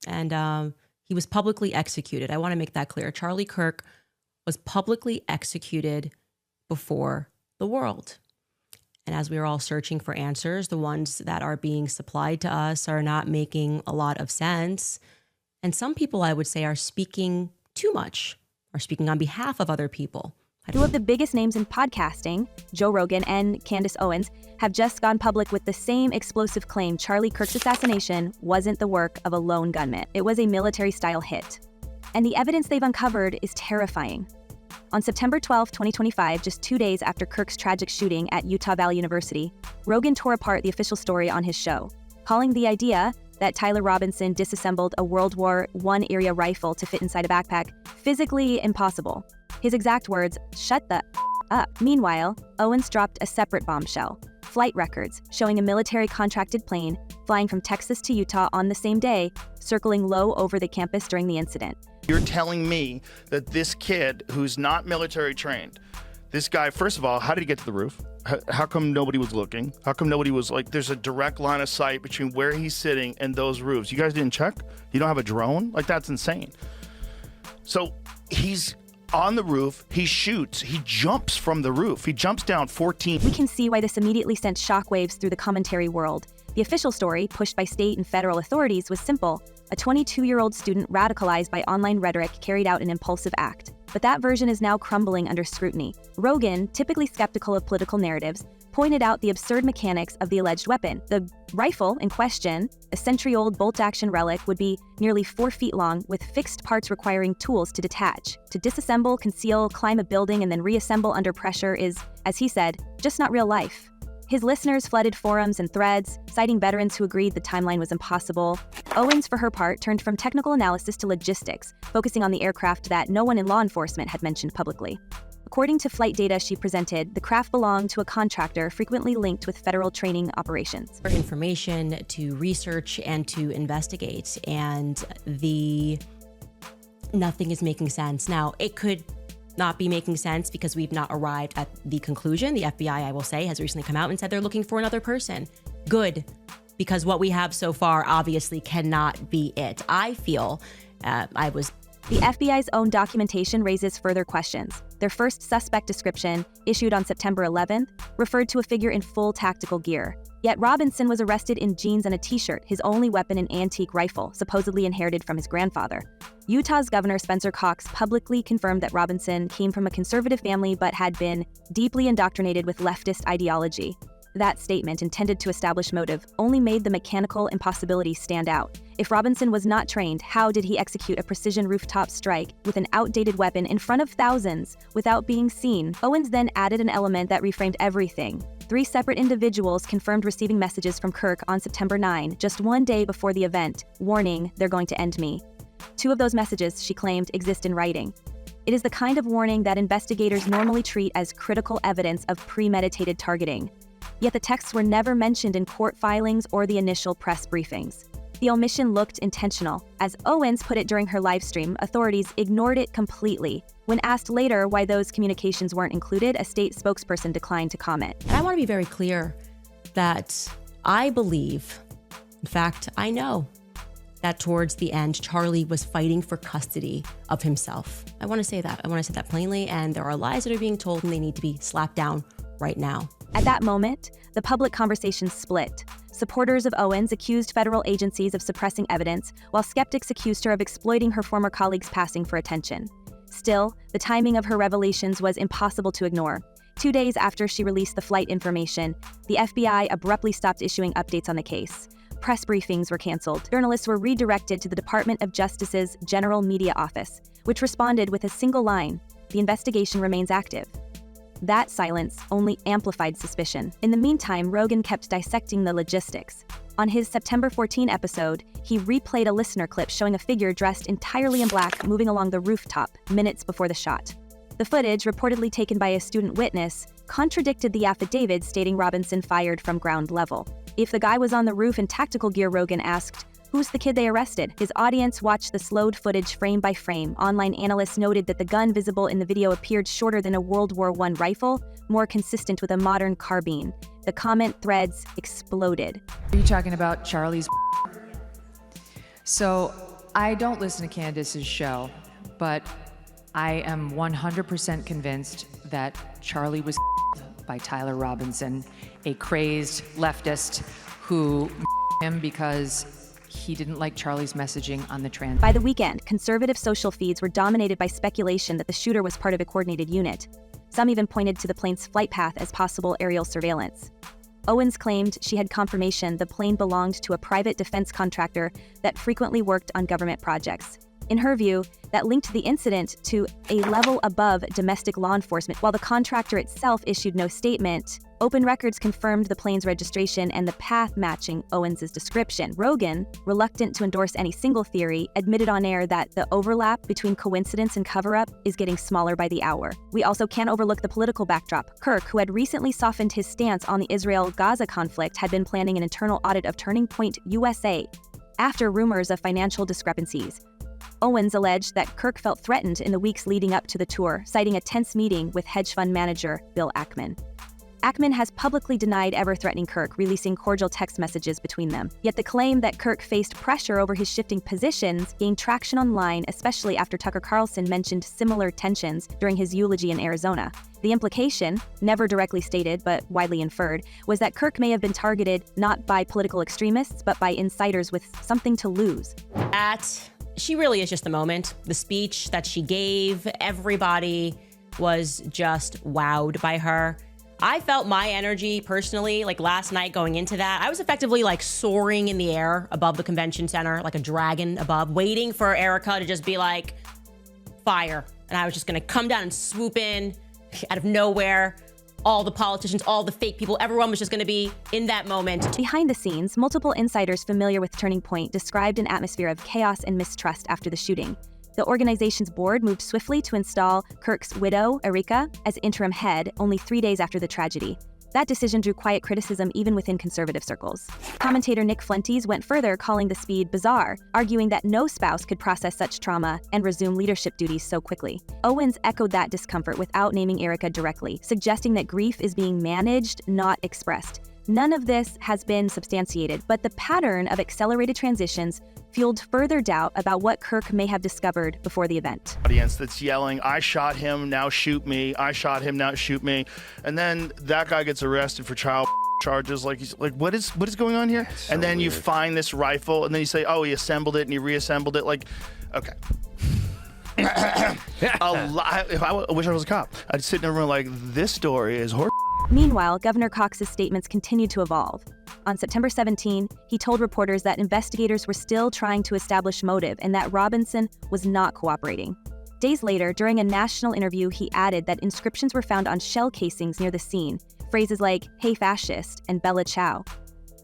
and he was publicly executed. I want to make that clear. Charlie Kirk was publicly executed before the world. And as we are all searching for answers, the ones that are being supplied to us are not making a lot of sense. And some people, I would say, are speaking too much, are speaking on behalf of other people. Two of the biggest names in podcasting, Joe Rogan and Candace Owens, have just gone public with the same explosive claim Charlie Kirk's assassination wasn't the work of a lone gunman. It was a military-style hit. And the evidence they've uncovered is terrifying. On September 12, 2025, just 2 days after Kirk's tragic shooting at Utah Valley University, Rogan tore apart the official story on his show, calling the idea that Tyler Robinson disassembled a World War I-era rifle to fit inside a backpack physically impossible. His exact words, "Shut the up." Meanwhile, Owens dropped a separate bombshell, flight records showing a military-contracted plane flying from Texas to Utah on the same day, circling low over the campus during the incident. You're telling me that this kid who's not military trained, this guy, first of all, how did he get to the roof? How come nobody was looking? How come nobody was there's a direct line of sight between where he's sitting and those roofs? You guys didn't check? You don't have a drone? That's insane. So he's on the roof, he shoots, he jumps from the roof. He jumps down 14. We can see why this immediately sent shockwaves through the commentary world. The official story, pushed by state and federal authorities, was simple. A 22-year-old student radicalized by online rhetoric carried out an impulsive act. But that version is now crumbling under scrutiny. Rogan, typically skeptical of political narratives, pointed out the absurd mechanics of the alleged weapon. The rifle in question, a century-old bolt-action relic, would be nearly 4 feet long with fixed parts requiring tools to detach. To disassemble, conceal, climb a building, and then reassemble under pressure is, as he said, just not real life. His listeners flooded forums and threads, citing veterans who agreed the timeline was impossible. Owens, for her part, turned from technical analysis to logistics, focusing on the aircraft that no one in law enforcement had mentioned publicly. According to flight data she presented, the craft belonged to a contractor frequently linked with federal training operations. For information to research and to investigate, and nothing is making sense. Now, it could not be making sense because we've not arrived at the conclusion. The FBI, I will say, has recently come out and said they're looking for another person. Good, because what we have so far obviously cannot be it. I feel The FBI's own documentation raises further questions. Their first suspect description, issued on September 11th, referred to a figure in full tactical gear. Yet Robinson was arrested in jeans and a t-shirt, his only weapon an antique rifle, supposedly inherited from his grandfather. Utah's Governor Spencer Cox publicly confirmed that Robinson came from a conservative family but had been deeply indoctrinated with leftist ideology. That statement, intended to establish motive, only made the mechanical impossibility stand out. If Robinson was not trained, how did he execute a precision rooftop strike with an outdated weapon in front of thousands without being seen? Owens then added an element that reframed everything. 3 separate individuals confirmed receiving messages from Kirk on September 9, just 1 day before the event, warning, "They're going to end me." 2 of those messages, she claimed, exist in writing. It is the kind of warning that investigators normally treat as critical evidence of premeditated targeting. Yet the texts were never mentioned in court filings or the initial press briefings. The omission looked intentional. As Owens put it during her live stream, authorities ignored it completely. When asked later why those communications weren't included, a state spokesperson declined to comment. And I want to be very clear that I believe, in fact, I know, that towards the end, Charlie was fighting for custody of himself. I want to say that. I want to say that plainly, and there are lies that are being told and they need to be slapped down right now. At that moment, the public conversation split. Supporters of Owens accused federal agencies of suppressing evidence, while skeptics accused her of exploiting her former colleagues' passing for attention. Still, the timing of her revelations was impossible to ignore. 2 days after she released the flight information, the FBI abruptly stopped issuing updates on the case. Press briefings were canceled. Journalists were redirected to the Department of Justice's General Media Office, which responded with a single line: "The investigation remains active." That silence only amplified suspicion. In the meantime, Rogan kept dissecting the logistics. On his September 14 episode, he replayed a listener clip showing a figure dressed entirely in black moving along the rooftop minutes before the shot. The footage, reportedly taken by a student witness, contradicted the affidavit stating Robinson fired from ground level. If the guy was on the roof in tactical gear, Rogan asked, "Who's the kid they arrested?" His audience watched the slowed footage frame by frame. Online analysts noted that the gun visible in the video appeared shorter than a World War I rifle, more consistent with a modern carbine. The comment threads exploded. Are you talking about Charlie's? So I don't listen to Candace's show, but I am 100% convinced that Charlie was by Tyler Robinson, a crazed leftist who him because he didn't like Charlie's messaging on the trans. By the weekend, conservative social feeds were dominated by speculation that the shooter was part of a coordinated unit. Some even pointed to the plane's flight path as possible aerial surveillance. Owens claimed she had confirmation the plane belonged to a private defense contractor that frequently worked on government projects. In her view, that linked the incident to a level above domestic law enforcement. While the contractor itself issued no statement, open records confirmed the plane's registration and the path matching Owens' description. Rogan, reluctant to endorse any single theory, admitted on air that the overlap between coincidence and cover-up is getting smaller by the hour. We also can't overlook the political backdrop. Kirk, who had recently softened his stance on the Israel-Gaza conflict, had been planning an internal audit of Turning Point USA after rumors of financial discrepancies. Owens alleged that Kirk felt threatened in the weeks leading up to the tour, citing a tense meeting with hedge fund manager Bill Ackman. Ackman has publicly denied ever threatening Kirk, releasing cordial text messages between them. Yet the claim that Kirk faced pressure over his shifting positions gained traction online, especially after Tucker Carlson mentioned similar tensions during his eulogy in Arizona. The implication, never directly stated but widely inferred, was that Kirk may have been targeted not by political extremists but by insiders with something to lose. She really is just the moment. The speech that she gave, everybody was just wowed by her. I felt my energy personally, like last night going into that, I was effectively like soaring in the air above the convention center, like a dragon above, waiting for Erica to just be like, fire. And I was just gonna come down and swoop in out of nowhere. All the politicians, all the fake people, everyone was just going to be in that moment. Behind the scenes, multiple insiders familiar with Turning Point described an atmosphere of chaos and mistrust after the shooting. The organization's board moved swiftly to install Kirk's widow, Erika, as interim head only 3 days after the tragedy. That decision drew quiet criticism even within conservative circles. Commentator Nick Fuentes went further, calling the speed bizarre, arguing that no spouse could process such trauma and resume leadership duties so quickly. Owens echoed that discomfort without naming Erica directly, suggesting that grief is being managed, not expressed. None of this has been substantiated, but the pattern of accelerated transitions fueled further doubt about what Kirk may have discovered before the event. Audience that's yelling, I shot him, now shoot me. I shot him, now shoot me. And then that guy gets arrested for child charges. Like, he's like, what is going on here? So and then weird. you find this rifle, and then you say, oh, he assembled it and he reassembled it. Like, okay. If I wish I was a cop. I'd sit in a room like, this story is horrible. Meanwhile, Governor Cox's statements continued to evolve. On September 17, he told reporters that investigators were still trying to establish motive and that Robinson was not cooperating. Days later, during a national interview, he added that inscriptions were found on shell casings near the scene, phrases like, "Hey fascist," and "Bella Ciao."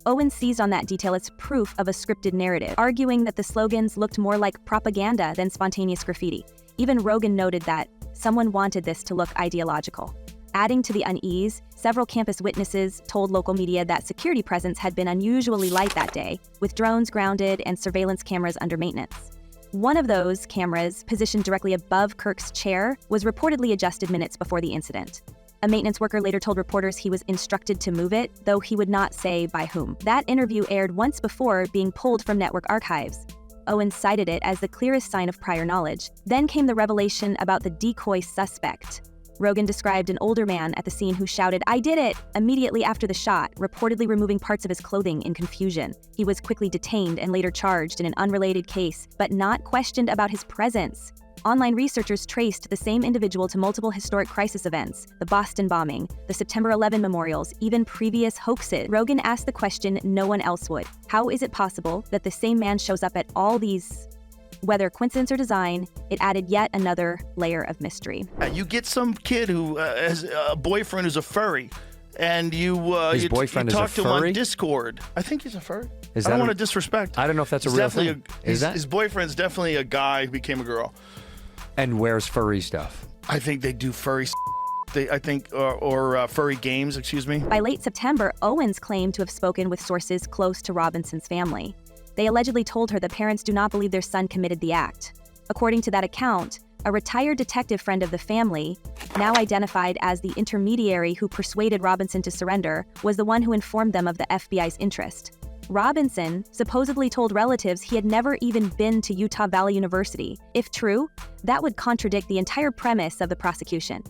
Owens seized on that detail as proof of a scripted narrative, arguing that the slogans looked more like propaganda than spontaneous graffiti. Even Rogan noted that someone wanted this to look ideological. Adding to the unease, several campus witnesses told local media that security presence had been unusually light that day, with drones grounded and surveillance cameras under maintenance. One of those cameras, positioned directly above Kirk's chair, was reportedly adjusted minutes before the incident. A maintenance worker later told reporters he was instructed to move it, though he would not say by whom. That interview aired once before being pulled from network archives. Owens cited it as the clearest sign of prior knowledge. Then came the revelation about the decoy suspect. Rogan described an older man at the scene who shouted, "I did it!" immediately after the shot, reportedly removing parts of his clothing in confusion. He was quickly detained and later charged in an unrelated case, but not questioned about his presence. Online researchers traced the same individual to multiple historic crisis events, the Boston bombing, the September 11 memorials, even previous hoaxes. Rogan asked the question no one else would. How is it possible that the same man shows up at all these? Whether coincidence or design, it added yet another layer of mystery. You get some kid who has a boyfriend who's a furry, and you boyfriend is a talk to him furry? on Discord. I think he's a furry. Is I don't that want a- to disrespect. I don't know if that's a He's real definitely thing. Is that? His boyfriend's definitely a guy who became a girl. And wears furry stuff. I think they do furry or furry games, excuse me. By late September, Owens claimed to have spoken with sources close to Robinson's family. They allegedly told her the parents do not believe their son committed the act. According to that account, a retired detective friend of the family, now identified as the intermediary who persuaded Robinson to surrender, was the one who informed them of the FBI's interest. Robinson supposedly told relatives he had never even been to Utah Valley University. If true, that would contradict the entire premise of the prosecution.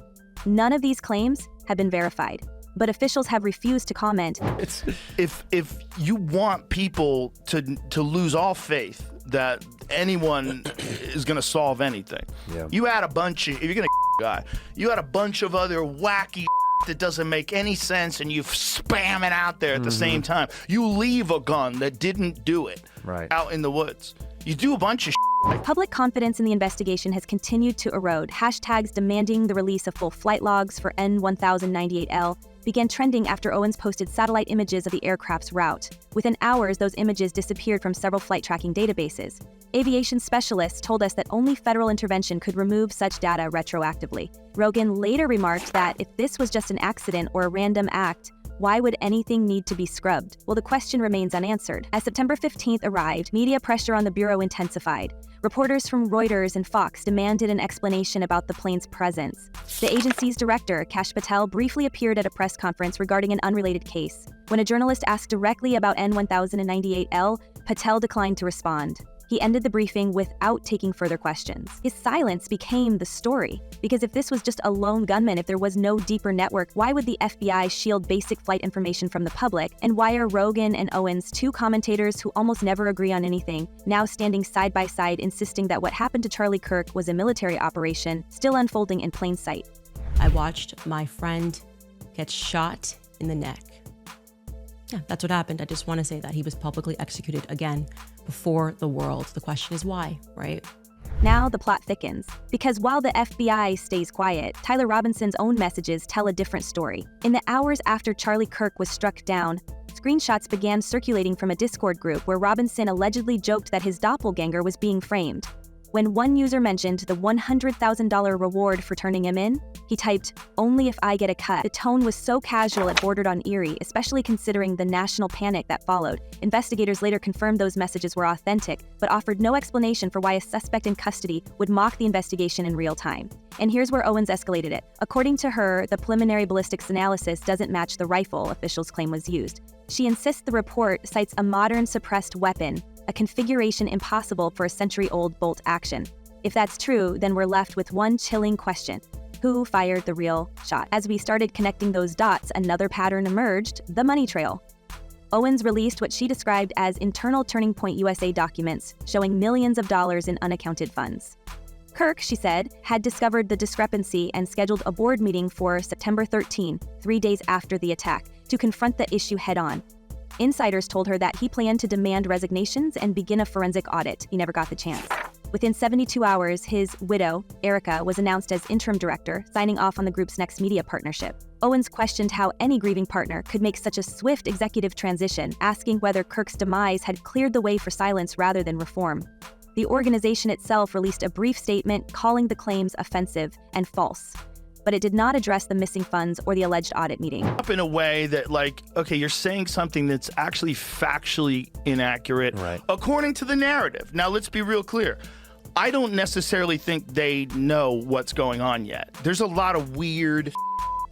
None of these claims have been verified, but officials have refused to comment. If you want people to lose all faith that anyone is going to solve anything, you add a bunch of, if you're going to guy, you add a bunch of other wacky that doesn't make any sense, and you spam it out there at the same time. You leave a gun that didn't do it out in the woods. You do a bunch of Public confidence in the investigation has continued to erode. Hashtags demanding the release of full flight logs for N1098L began trending after Owens posted satellite images of the aircraft's route. Within hours, those images disappeared from several flight tracking databases. Aviation specialists told us that only federal intervention could remove such data retroactively. Rogan later remarked that if this was just an accident or a random act, why would anything need to be scrubbed? Well, the question remains unanswered. As September 15th arrived, media pressure on the Bureau intensified. Reporters from Reuters and Fox demanded an explanation about the plane's presence. The agency's director, Kash Patel, briefly appeared at a press conference regarding an unrelated case. When a journalist asked directly about N1098L, Patel declined to respond. He ended the briefing without taking further questions. His silence became the story, because if this was just a lone gunman, if there was no deeper network, why would the FBI shield basic flight information from the public? And why are Rogan and Owens, two commentators who almost never agree on anything, now standing side by side insisting that what happened to Charlie Kirk was a military operation, still unfolding in plain sight? I watched my friend get shot in the neck. Yeah, that's what happened. I just want to say that he was publicly executed again before the world. The question is why, right? Now the plot thickens, because while the FBI stays quiet, Tyler Robinson's own messages tell a different story. In the hours after Charlie Kirk was struck down, screenshots began circulating from a Discord group where Robinson allegedly joked that his doppelganger was being framed. When one user mentioned the $100,000 reward for turning him in, he typed, "Only if I get a cut." The tone was so casual it bordered on eerie, especially considering the national panic that followed. Investigators later confirmed those messages were authentic, but offered no explanation for why a suspect in custody would mock the investigation in real time. And here's where Owens escalated it. According to her, the preliminary ballistics analysis doesn't match the rifle officials claim was used. She insists the report cites a modern suppressed weapon, a configuration impossible for a century-old bolt action. If that's true, then we're left with one chilling question. Who fired the real shot? As we started connecting those dots, another pattern emerged: the money trail. Owens released what she described as internal Turning Point USA documents showing millions of dollars in unaccounted funds. Kirk, she said, had discovered the discrepancy and scheduled a board meeting for September 13, 3 days after the attack, to confront the issue head-on. Insiders told her that he planned to demand resignations and begin a forensic audit. He never got the chance. Within 72 hours, his widow, Erica, was announced as interim director, signing off on the group's next media partnership. Owens questioned how any grieving partner could make such a swift executive transition, asking whether Kirk's demise had cleared the way for silence rather than reform. The organization itself released a brief statement calling the claims offensive and false, but it did not address the missing funds or the alleged audit meeting. Up in a way that, like, okay, you're saying something that's actually factually inaccurate, according to the narrative. Now, let's be real clear. I don't necessarily think they know what's going on yet. There's a lot of weird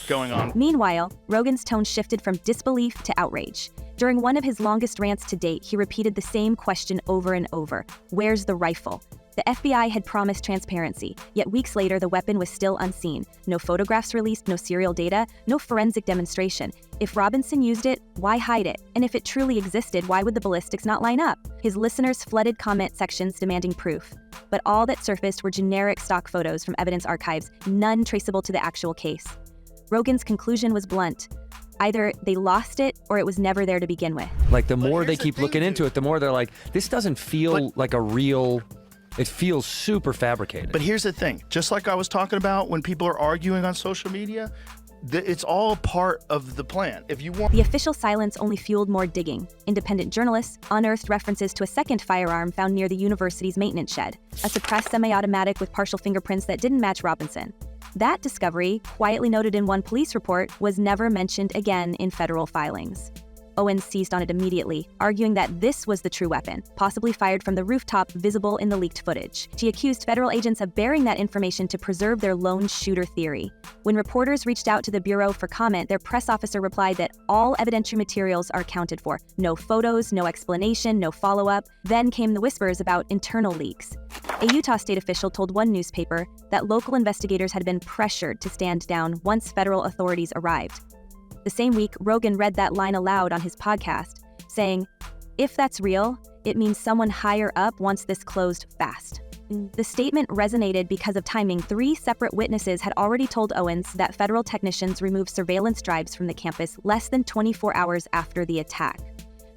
going on. Meanwhile, Rogan's tone shifted from disbelief to outrage. During one of his longest rants to date, he repeated the same question over and over: where's the rifle? The FBI had promised transparency, yet weeks later the weapon was still unseen. No photographs released, no serial data, no forensic demonstration. If Robinson used it, why hide it? And if it truly existed, why would the ballistics not line up? His listeners flooded comment sections demanding proof. But all that surfaced were generic stock photos from evidence archives, none traceable to the actual case. Rogan's conclusion was blunt. Either they lost it or it was never there to begin with. Like, the more they keep looking into it, the more they're like, this doesn't feel like a real... It feels super fabricated. But here's the thing. Just like I was talking about when people are arguing on social media, it's all part of the plan. If you want... The official silence only fueled more digging. Independent journalists unearthed references to a second firearm found near the university's maintenance shed, a suppressed semi-automatic with partial fingerprints that didn't match Robinson. That discovery, quietly noted in one police report, was never mentioned again in federal filings. Owens seized on it immediately, arguing that this was the true weapon, possibly fired from the rooftop visible in the leaked footage. She accused federal agents of bearing that information to preserve their lone shooter theory. When reporters reached out to the Bureau for comment, their press officer replied that all evidentiary materials are accounted for. No photos, no explanation, no follow-up. Then came the whispers about internal leaks. A Utah state official told one newspaper that local investigators had been pressured to stand down once federal authorities arrived. The same week, Rogan read that line aloud on his podcast, saying, "If that's real, it means someone higher up wants this closed fast." The statement resonated because of timing. 3 separate witnesses had already told Owens that federal technicians removed surveillance drives from the campus less than 24 hours after the attack.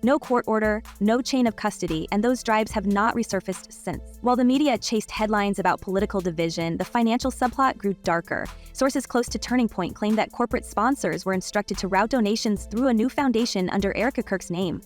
No court order, no chain of custody, and those drives have not resurfaced since. While the media chased headlines about political division, the financial subplot grew darker. Sources close to Turning Point claimed that corporate sponsors were instructed to route donations through a new foundation under Erica Kirk's name.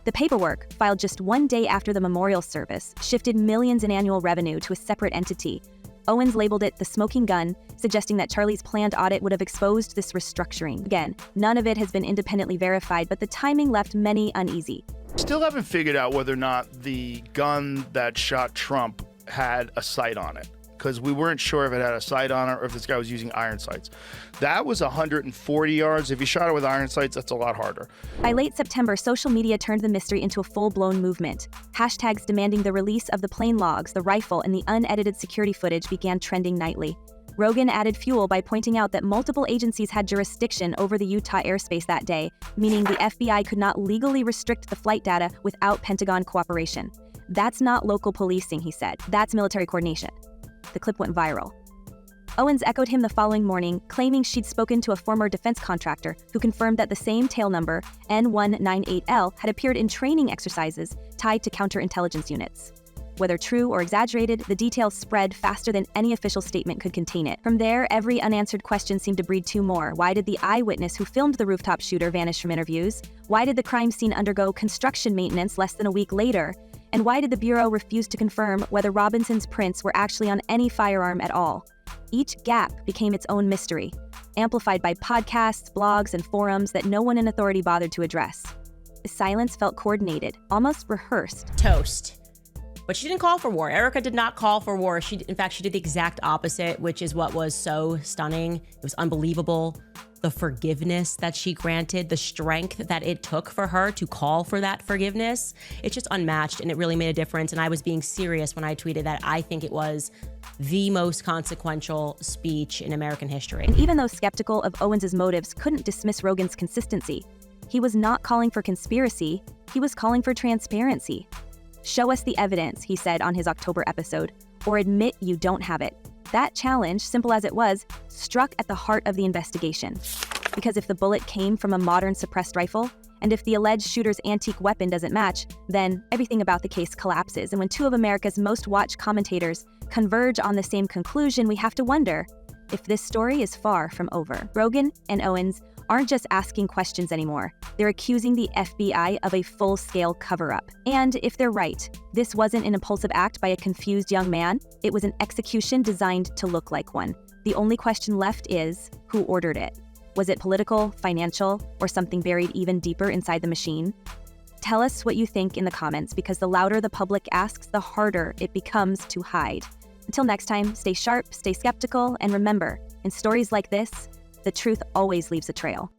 The paperwork, filed just 1 day after the memorial service, shifted millions in annual revenue to a separate entity. Owens labeled it the smoking gun, suggesting that Charlie's planned audit would have exposed this restructuring. Again, none of it has been independently verified, but the timing left many uneasy. Still haven't figured out whether or not the gun that shot Trump had a sight on it, because we weren't sure if it had a sight on it or if this guy was using iron sights. That was 140 yards. If you shot it with iron sights, that's a lot harder. By late September, social media turned the mystery into a full-blown movement. Hashtags demanding the release of the plane logs, the rifle, and the unedited security footage began trending nightly. Rogan added fuel by pointing out that multiple agencies had jurisdiction over the Utah airspace that day, meaning the FBI could not legally restrict the flight data without Pentagon cooperation. "That's not local policing," he said. "That's military coordination." The clip went viral. Owens echoed him the following morning, claiming she'd spoken to a former defense contractor who confirmed that the same tail number, N198L, had appeared in training exercises tied to counterintelligence units. Whether true or exaggerated, the details spread faster than any official statement could contain it. From there, every unanswered question seemed to breed 2 more. Why did the eyewitness who filmed the rooftop shooter vanish from interviews? Why did the crime scene undergo construction maintenance less than a week later? And why did the Bureau refuse to confirm whether Robinson's prints were actually on any firearm at all? Each gap became its own mystery, amplified by podcasts, blogs, and forums that no one in authority bothered to address. The silence felt coordinated, almost rehearsed. Toast. But she didn't call for war. Erica did not call for war. In fact, she did the exact opposite, which is what was so stunning. It was unbelievable. The forgiveness that she granted, the strength that it took for her to call for that forgiveness, it's just unmatched, and it really made a difference. And I was being serious when I tweeted that I think it was the most consequential speech in American history. And even though skeptical of Owens's motives couldn't dismiss Rogan's consistency, he was not calling for conspiracy, he was calling for transparency. "Show us the evidence," he said on his October episode, "or admit you don't have it." That challenge, simple as it was, struck at the heart of the investigation. Because if the bullet came from a modern suppressed rifle, and if the alleged shooter's antique weapon doesn't match, then everything about the case collapses. And when 2 of America's most watched commentators converge on the same conclusion, we have to wonder if this story is far from over. Rogan and Owens aren't just asking questions anymore. They're accusing the FBI of a full-scale cover-up. And if they're right, this wasn't an impulsive act by a confused young man. It was an execution designed to look like one. The only question left is, who ordered it? Was it political, financial, or something buried even deeper inside the machine? Tell us what you think in the comments, because the louder the public asks, the harder it becomes to hide. Until next time, stay sharp, stay skeptical, and remember, in stories like this, the truth always leaves a trail.